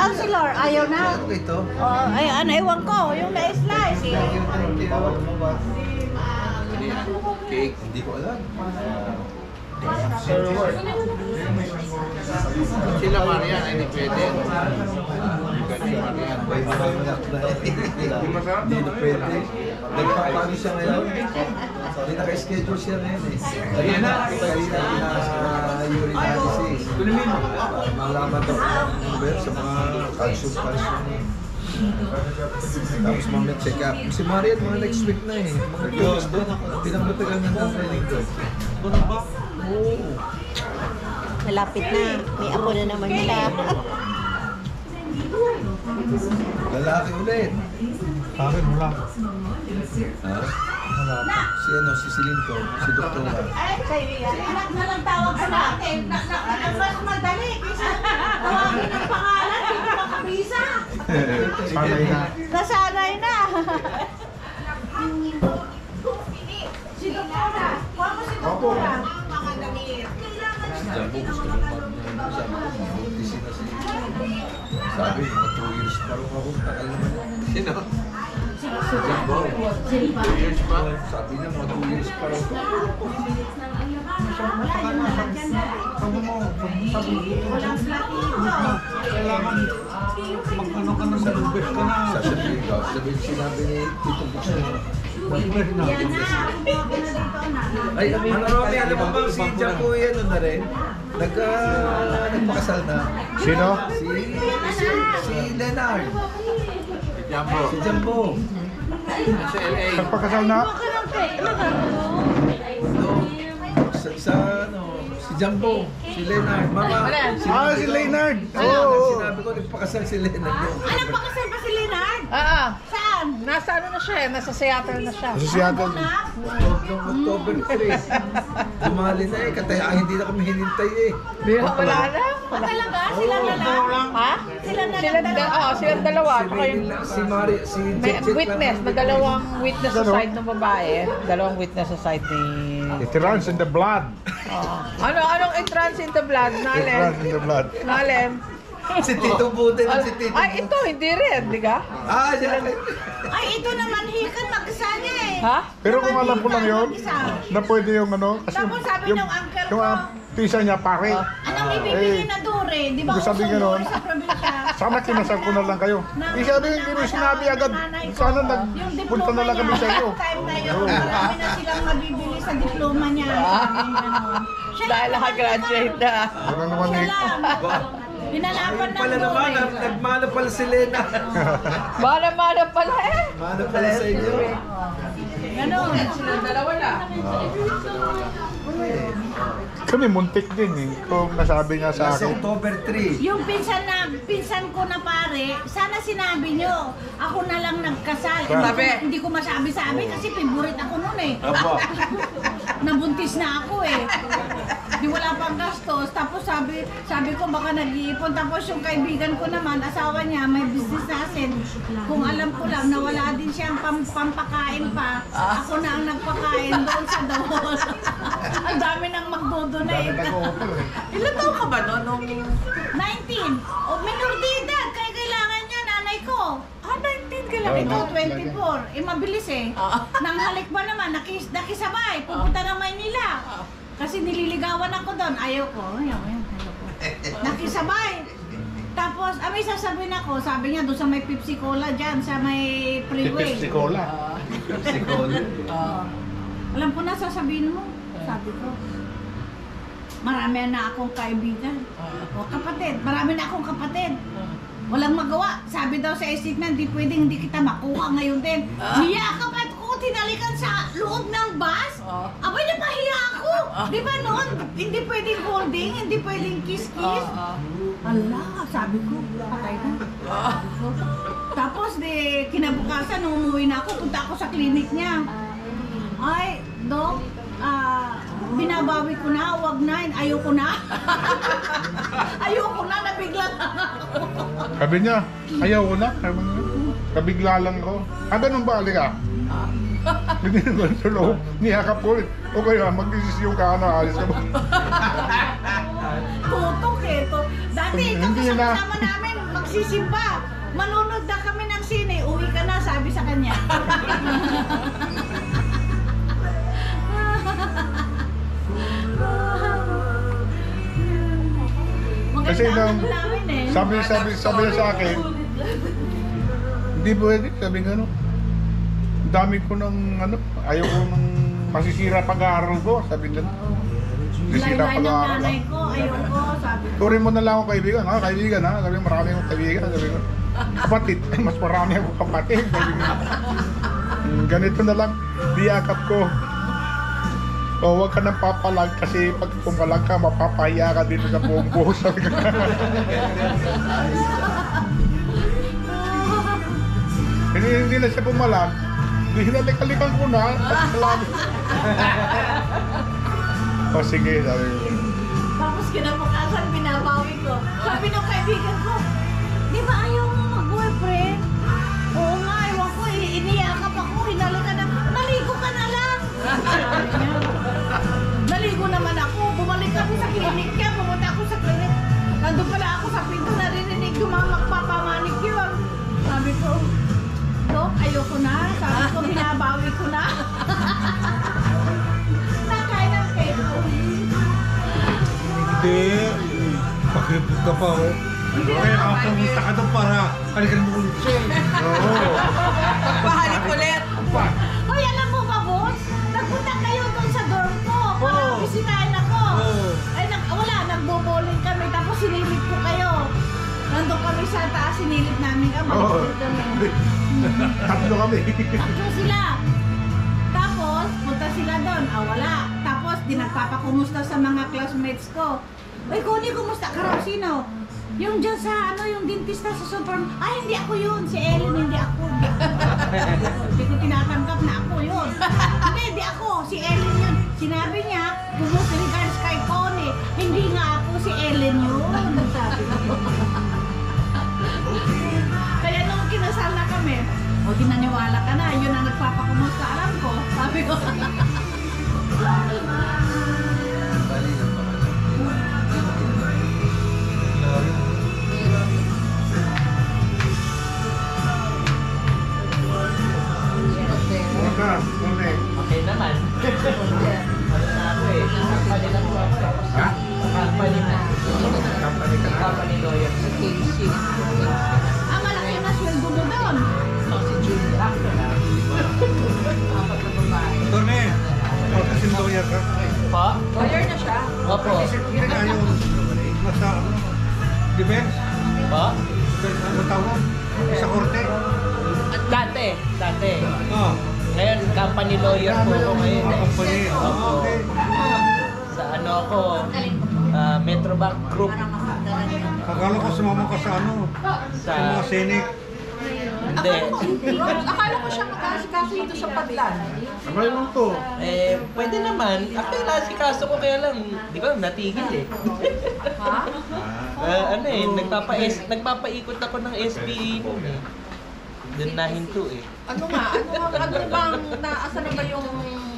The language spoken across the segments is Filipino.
Counselor, ayaw na. Ano ito? Oh, ay, ano, ewan ko, yung na-slice. Cake. Hindi ko alam. Sila Marian, hindi pwede. Si Marian. Hindi na pwede. Nagpapano siya ngayon. Hindi naka-schedule siya ngayon eh. Ayun na. Kanina urine analysis. Malaman daw sa mga calcium. Tapos mamaya check up. Si Marian mga next week na eh. Mga girls doon. Pinamatagal na ng training doon. Oo. Malapit na. May apo na naman nila. Lalaki ulit. Sa akin, wala. Ha? Si ano, si Silinto, si Doktora. Ay, kaibigan. Anak na lang tawag sa akin. Mas madali. Kaysa tawagin ng pangalan. Hindi makabisa. Sanay na. Nasanay na. Si Doktora. Kuha mo si Doktora. Mga damit. Si Jambo gusto mo sabi ko, mabuntisin na si... Sabi, mga 2 years pa rin ako. Takal naman. Sino? Si Jambo. 2 years pa? Sabi niya, mga 2 years pa rin ako. Sabi mo, sabi mo, kailangan mag-ano ka na, mag-invest ka na. Sasabihin ka, sinabi ni Tito Bukso. Mag-invest na. Ay, ano Romy, alam mo bang si Jambo yan na rin? Nagpakasal na. Sino? Si Leonard. Si Jambo. Si Jambo. Sa LA. Nagpakasal na? Sa ano, si Jambo, si Leonard. Mama, Si Leonard. Sinabi ko, nagpakasal si Leonard. Alam pa kasi ba si Leonard? Saan? Nasa ano na siya, nasa Seattle na siya. Sa Seattle. October 3. Dumali na eh, kataya hindi na kami hinintay eh. Wala na. Talaga? Sila na lang? Ha? Sila na lang dalawa? Silang dalawa. Tsaka yung Si Mari, si may Jet witness, may dalawang witness sa side ng babae. Dalawang witness sa side ni... It runs in the blood. Anong entrance in the blood? It runs in the blood. Nalem. Si Tito Buden at si Tito. Ay, ito, hindi rin, di ka? Yan. Ay, ito naman hikan mag-isa niya eh. Ha? Pero kung alam ko lang yun, na pwede yung ano, kasi Tapos sabi yung ng uncle yung ko, pisa niya pare. anong ibibigay na dure? Di ba Ibig sabihin usong ganon, dure sa probinsya? sana kinasal ko na lang kayo. Ibig sabihin, hindi mo sinabi agad, sana nagpunta na lang kami sa iyo. Time na yun, marami na silang mabibili sa diploma niya. Dahil nakagraduate na. Ano naman Siya eh. lang. Pinalapan ng Pala naman, dure. nagmana pala si Lena. Mana pala eh. Mana pala sa inyo. Ganon. Silang dalawa na. Kami muntik din eh. Kung nasabi niya sa Last akin. October 3. Yung pinsan ko na pare, sana sinabi nyo, ako na lang nagkasal. Hindi ko masabi-sabi kasi favorite ako noon eh. Nabuntis na ako eh. Di wala pang gastos. Tapos sabi ko baka nag-iipon. Tapos yung kaibigan ko naman, asawa niya, may business natin. Kung alam ko lang na wala din siyang pampakain pa, ako na ang nagpakain doon sa doon. Ang dami nang magdodonate. Ilan taon ka ba noong 19. O minor de edad, kaya kailangan niya nanay ko. 19 ka lang? Ito, 24. Eh, mabilis eh. Nang halik ba naman, nakisabay. Pupunta ng Maynila. Kasi nililigawan ako doon. Ayaw ko. Nakisabay. Tapos, may sasabihin ako. Sabi niya, doon sa may Pepsi Cola dyan, sa may freeway. Pepsi Cola. Si Cole. Alam ko na sasabihin mo. Sabi ko. Marami na akong kaibigan. O kapatid, marami na akong kapatid. Walang magawa. Sabi daw sa statement, hindi kita makuha ngayon din. Niyakap at ko, tinalikan sa loob ng bus. Abay, napahiya ako. Di ba noon, hindi pwedeng holding, hindi pwedeng kiss-kiss. Ala, sabi ko, patay na. Tapos, kinabukasan, nung umuwi na ako, punta ako sa clinic niya. Ay, Dok, binabawi ko na, wag na, ayoko na. Ayoko na, nabigla lang ako. Sabi niya, ayaw ko na. Kabigla lang ko. Ganun ba, halika? Hindi ko sa loob. Niyakap ko rin. O kaya, mag-isisiyo ka na, alis ka ba? Tutok eh. Dati, ito Hindi na. kasama namin, magsisimba. Manunod na kami ng sine. Uwi ka na, sabi sa kanya. Kasi Maganda nang- ang namin eh. Sabi niya sa akin, hindi pwede, sabi nga ano, dami ko ng ano, ayaw ko nang masisira pag-aaral ko, sabi niya. Masisira Laylay ng pag-aaral. nanay ko, ayoko, sabi ko. Turin mo na lang ako kaibigan, ha? Kaibigan, ha? Sabi ko, marami akong kaibigan, sabi ko. Kapatid, mas marami akong kapatid, sabi ko. Ganito na lang, diyakap ko. O, huwag ka nang papalag kasi pag pumalag ka, mapapahiya ka dito sa buong buhos. Sabi ko. Hindi na siya pumalag. Hinalik-halikan ko na. At salamat. O sige, sabi ko. Tapos kinabukasan, binabawi ko. Sabi ng kaibigan ko, di ba ayaw mo mag-boyfriend? Oo nga, ewan ko, iniyakap ako, hinalikan na, naligo ka na lang. Sabi niya. Naligo naman ako, bumalik ako sa klinik niya, pumunta ako sa klinik. Nandun pala ako sa pinto, narinig yung mga magpapamanicure. Sabi ko, Dok, ayoko na. Sabi ko, binabawi ko na. Nakain ng keto. Hindi. Pakipot ka pa, oh. Kaya pumunta ka doon para halikan mo ulit siya. Oo. Pahalik ulit. Hoy, alam mo ba, boss? Nagpunta kayo doon sa dorm ko para Oo. bisitahin ako. Oo. Ay, wala, nagbo-bowling kami tapos sinilip ko kayo. Nandun kami sa taas, sinilip namin kami. Oo. Tatlo kami. Tatlo sila. Tapos, punta sila doon. Wala. Tapos, di nagpapakumusta sa mga classmates ko. Uy, Connie, kumusta ka raw? Sino? Yung dyan sa, yung dentista sa super... Ay, hindi ako yun. Si Ellen, hindi ako. Hindi ko tinatanggap na ako yun. Hindi ako. Si Ellen yun. Sinabi niya, kumusta regards kay Connie. Hindi nga ako si Ellen yun. Sabi ko. Kaya nung kinasal na kami, di naniwala ka na. Yun ang nagpapakumusta. Alam ko. Sabi ko. Okay naman. Ano na ako eh. Company lang po ako. Tapos Ha? company na. Company ka na? Company lawyer. Malaki na sweldo mo doon. Si Julie Acto na. Apat na babae. Tone, kasi lawyer ka. Pa? Lawyer na siya. Opo. Hindi nga yung nasa defense. Pa? Ano tawag? Sa korte. Dati. Ah. Ngayon, company lawyer po ako ngayon eh. Company. Opo. Okay. Sa ano ako, Metrobank Group. Akala ko sumama ka sa ano? Sa mga Senate. Hindi. Akala ko siya makasikaso dito sa Padlan. Abay mo to. Pwede naman. Actually, nasikaso ko kaya lang, di ba, natigil eh. Ha? Ano eh, nagpapaikot ako ng SBA noon eh. Doon nahinto eh. Ano bang, asa na ba yung,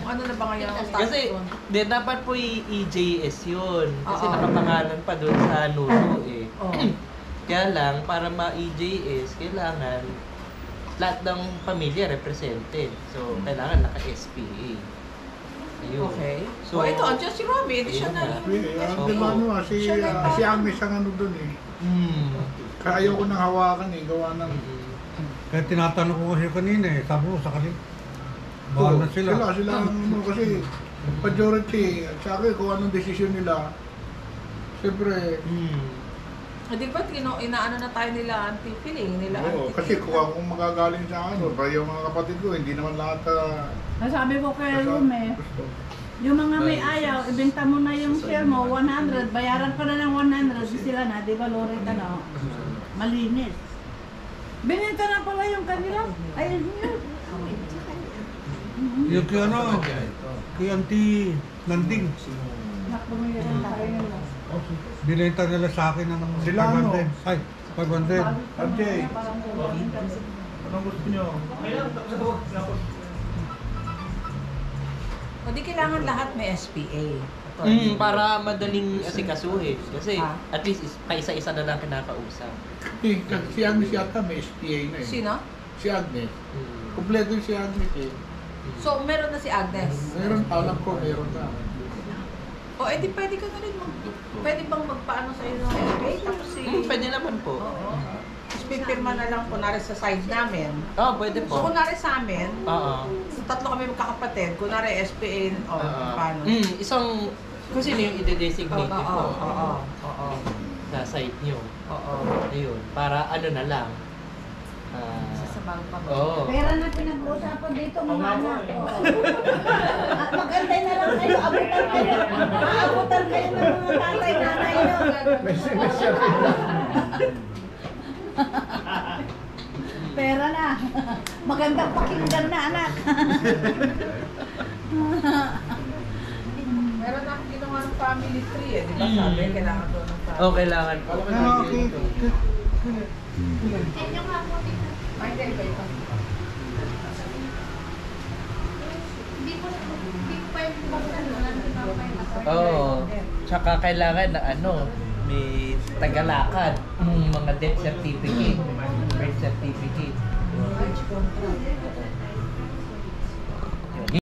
ano na ba ngayon ang status Kasi, doon? dapat po EJS yun. Kasi Oo. nakapangalan pa doon sa Nuno eh. Oh. Kaya lang, para ma-EJS, kailangan lahat ng pamilya represented. So, kailangan naka-SPA. Ayun. Okay. So, So, ito, andyan si Robby, di siya na ayun yung... Di ba ano si Amis ang ano dun eh. Kaya ayaw ko nang hawakan eh, gawa ng... Kaya tinatanong ko kasi kanina eh. Sabi ko sa kanila. Bahal na sila. Sila ang ano kasi majority sa akin kung anong desisyon nila. Siyempre, Di ba, inaano na tayo nila anti-feeling, nila oo, kasi kung ako magagaling sa ano, pa yung mga kapatid ko, hindi naman lahat Sabi ko kay Rume, gusto. yung mga may ayaw, ibenta mo na yung share mo, 100, bayaran pa na ng 100, sila na, di ba, Loretta na, malinis. Binenta na pala yung kanila. Ayun yun. Yung kay ano, kay Auntie Landing. Nakbumiran tayo yun. Binenta nila sa akin ng Sila ano? 500. Ay, 500. Ajay, anong gusto nyo? O di kailangan lahat may SPA. director. Para madaling asikasuhin. Kasi Ah. at least paisa-isa na lang kinakausap. Si Agnes yata may SPA na eh. Sino? Si Agnes. Mm. Kompleto yung si Agnes eh. So, meron na si Agnes. Meron, alam ko meron na. O, edi pwede ka na rin pwede bang magpaano sa'yo ng SPA? Tapos si... Pwede naman po. Oo. Tapos pipirma na lang kunwari sa side namin. Pwede So, po. kunwari sa amin, Oo. tatlo kami magkakapatid, kunwari SPA, paano? Isang, kung sino yung ide-designate Oo, po oo. sa site nyo. Oo. Ayun, para ano na lang. Sasabang pa ba? Oo. Pera na pinag-uusapan dito, mga anak. Oo. At magantay na lang kayo, abutan kayo. Maabutan kayo ng mga tatay, nanay nyo. Pera na. Magandang pakinggan na, anak. Meron na akong ginawa ng family tree eh. Di ba sabi, kailangan doon ng family. Kailangan po. Ay, hindi, iba ito. Tsaka kailangan na may tagalakad. Mga death certificate, birth certificate.